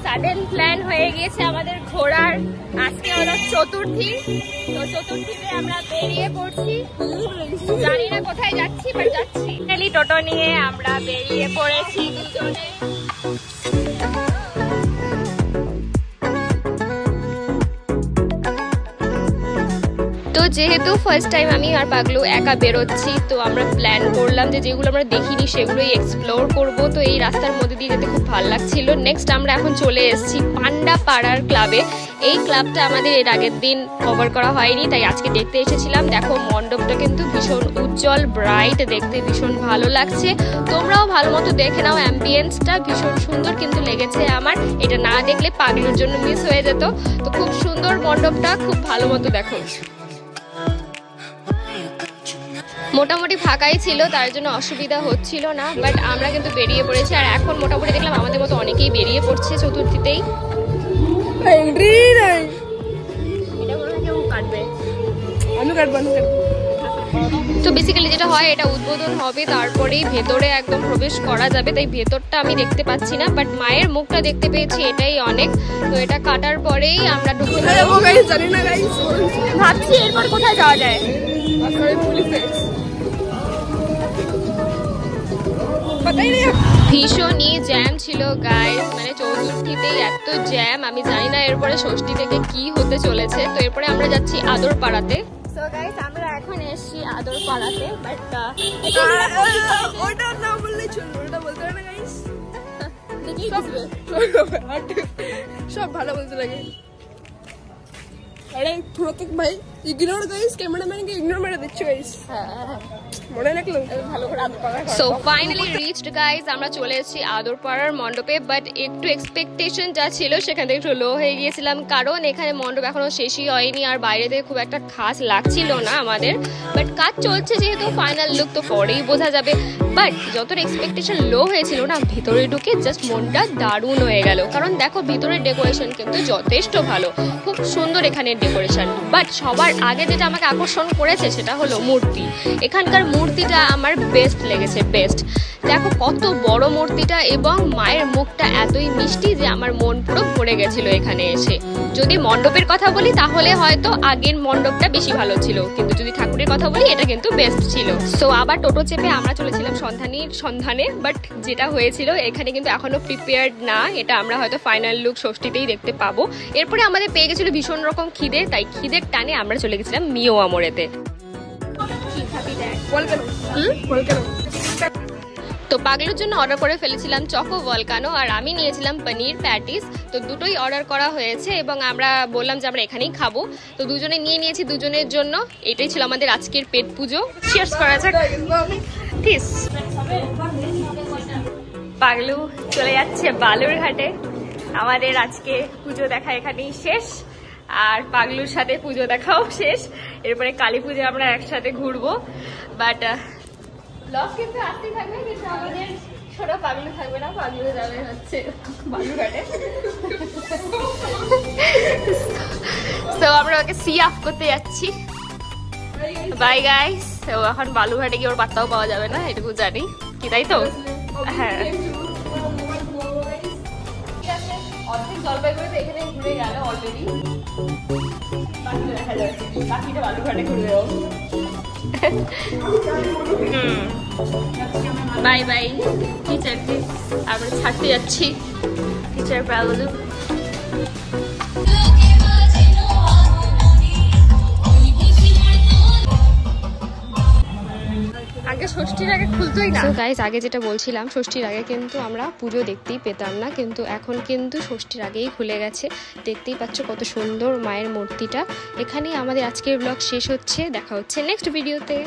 Sudden plan হয়ে গিয়েছে আমাদের ঘোরার। আজকে হলো চতুর্থী, তো চতুর্থীতে আমরা বেরিয়ে পড়ছি। জানি না কোথায় যাচ্ছি, বাট যাচ্ছি। টোটো নিয়ে আমরা বেরিয়ে পড়েছি দুজনে। তো যেহেতু ফার্স্ট টাইম আমি আর পাগলু একা বেরোচ্ছি, তো আমরা প্ল্যান করলাম যে যেগুলো আমরা দেখিনি সেগুলোই এক্সপ্লোর করব। তো এই রাস্তার মধ্যে দিয়ে যেতে খুব ভালো লাগছিল। নেক্সট আমরা এখন চলে এসেছি পান্ডা পাড়ার ক্লাবে। এই ক্লাবটা আমাদের এর আগের দিন কভার করা হয়নি, তাই আজকে দেখতে এসেছিলাম। দেখো মণ্ডপটা কিন্তু ভীষণ উজ্জ্বল, ব্রাইট, দেখতে ভীষণ ভালো লাগছে। তোমরাও ভালো মতো দেখে নাও, অ্যাম্বিয়েন্সটা ভীষণ সুন্দর কিন্তু লেগেছে আমার। এটা না দেখলে পাগলুর জন্য মিস হয়ে যেত। তো খুব সুন্দর মণ্ডপটা, খুব ভালো মতো দেখো। মোটামুটি ফাঁকাই ছিল, তার জন্য অসুবিধা হচ্ছিল না, বাট আমরা কিন্তু বেরিয়ে পড়েছি। আর এখন মোটামুটি দেখলাম আমাদের মতো অনেকেই বেরিয়ে পড়ছে চতুর্থীতেই। তো বেসিক্যালি যেটা হয়, এটা উদ্বোধন হবে, তারপরেই ভেতরে একদম প্রবেশ করা যাবে। তাই ভেতরটা আমি দেখতে পাচ্ছি না, বাট মায়ের মুখটা দেখতে পেয়েছি, এটাই অনেক। তো এটা কাটার পরেই আমরা ঢুকতে পারবো। ভাবছি এরপর কোথায় যাওয়া যায়। ভীষণই জ্যাম ছিল গাইস, মানে চতুর্থীতে এত জ্যাম, আমি জানি না এরপরে ষষ্ঠী থেকে কি হতে চলেছে। তো এরপরে আমরা যাচ্ছি আদরপাড়াতে। সো গাইস আমরা এখন এসেছি আদরপাড়াতে, বাট ওটা না বললে চলবে, ওটা বলতে না গাইস। সব ভালো বলতে লাগে। আরে প্রতীক ভাই ইগনোর গাইস, ক্যামেরাম্যানকে ইগনোর মেরে দিচ্ছ গাইস। মনে রাখলো ভালো করে আদরপাড়া। সো ফাইনালি রিচড গাইস, আমরা চলে এসেছি আদরপাড়ার মণ্ডপে। বাট একটু এক্সপেকটেশন যা ছিল সেখান থেকে একটু লো হয়ে গিয়েছিলাম, কারণ এখানে মণ্ডপ এখনো শেষই হয়নি আর বাইরে থেকে খুব একটা খাস লাগছিল না আমাদের। বাট কাজ চলছে যেহেতু, ফাইনাল লুক তো পরেই বোঝা যাবে। বাট যতটা এক্সপেকটেশন লো হয়েছিল না, ভিতরে ঢুকে জাস্ট মনটা দারুণ হয়ে গেল। কারণ দেখো ভিতরের ডেকোরেশন কিন্তু যথেষ্ট ভালো, খুব সুন্দর এখানে ডেকোরেশন। বাট সবার আগে যেটা আমাকে আকর্ষণ করেছে সেটা হলো মূর্তি। এখানকার মূর্তিটা আমার বেস্ট লেগেছে, বেস্ট। দেখো কত বড় মূর্তিটা, এবং মায়ের মুখটা এতই মিষ্টি যে আমার মন পুরো ভরে গেছিল এখানে এসে। যদি মণ্ডপের কথা বলি তাহলে হয়তো আগের মণ্ডপটা বেশি ভালো ছিল, কিন্তু যদি ঠাকুরের কথা বলি এটা কিন্তু বেস্ট ছিল। সো আবার টোটো চেপে আমরা চলেছিলাম সন্ধানে। বাট যেটা হয়েছিল এখানে কিন্তু এখনো প্রিপেয়ার্ড না, এটা আমরা হয়তো ফাইনাল লুক ষষ্ঠীতেই দেখতে পাবো। এরপরে আমাদের পেয়ে গেছিল ভীষণ রকম খিদে, তাই খিদের টানে আমরা চলে গেছিলাম মিও আমরেতে। তো পাগলুর জন্য অর্ডার করে ফেলেছিলাম চকো ভলকানো, আর আমি নিয়েছিলাম পনির প্যাটিস। তো দুটোই অর্ডার করা হয়েছে এবং আমরা বললাম যে আমরা এখানেই খাবো। তো দুজনে নিয়ে নিয়েছি দুজনের জন্য। এটাই ছিল আমাদের আজকের পেট পুজো। চিয়ার্স করা যাক। ঠিক, পাগলু চলে যাচ্ছে বালুরঘাটে। আমাদের আজকে পুজো দেখা এখানেই শেষ, আর পাগলুর সাথে পুজো দেখাও শেষ। এরপরে কালী পুজো আমরা একসাথে ঘুরবো। বাট ব্লগ কিন্তু আসতেই থাকবে, কিন্তু আমাদের ছোট পাগলু থাকবে না, পাগলু যাবে হচ্ছে বালুরঘাটে। তো আমরা ওকে সি অফ করতে যাচ্ছি। Bye guys. তো এখন বালুরঘাটে গিয়ে ওর পাত্তাও পাওয়া যাবে না, এটুকু জানি কি, তাই তো? হ্যাঁ, অর্ধেক জলপাইগুড়িতে এখানে ঘুরে গেল অলরেডি। বাকিটা দেখা যাচ্ছে, বাকিটা বালুরঘাটে ঘুরে যাবো। বাই বাই টিচারকে, আমরা ছাড়তে যাচ্ছি টিচার পাগলু। আগে ষষ্ঠীর আগে খুলতোই না। গাইস আগে যেটা বলছিলাম, ষষ্ঠীর আগে কিন্তু আমরা পুজো দেখতেই পেতাম না, কিন্তু এখন কিন্তু ষষ্ঠীর আগেই খুলে গেছে। দেখতেই পাচ্ছ কত সুন্দর মায়ের মূর্তিটা। এখানেই আমাদের আজকের ব্লগ শেষ হচ্ছে, দেখা হচ্ছে নেক্সট ভিডিওতে।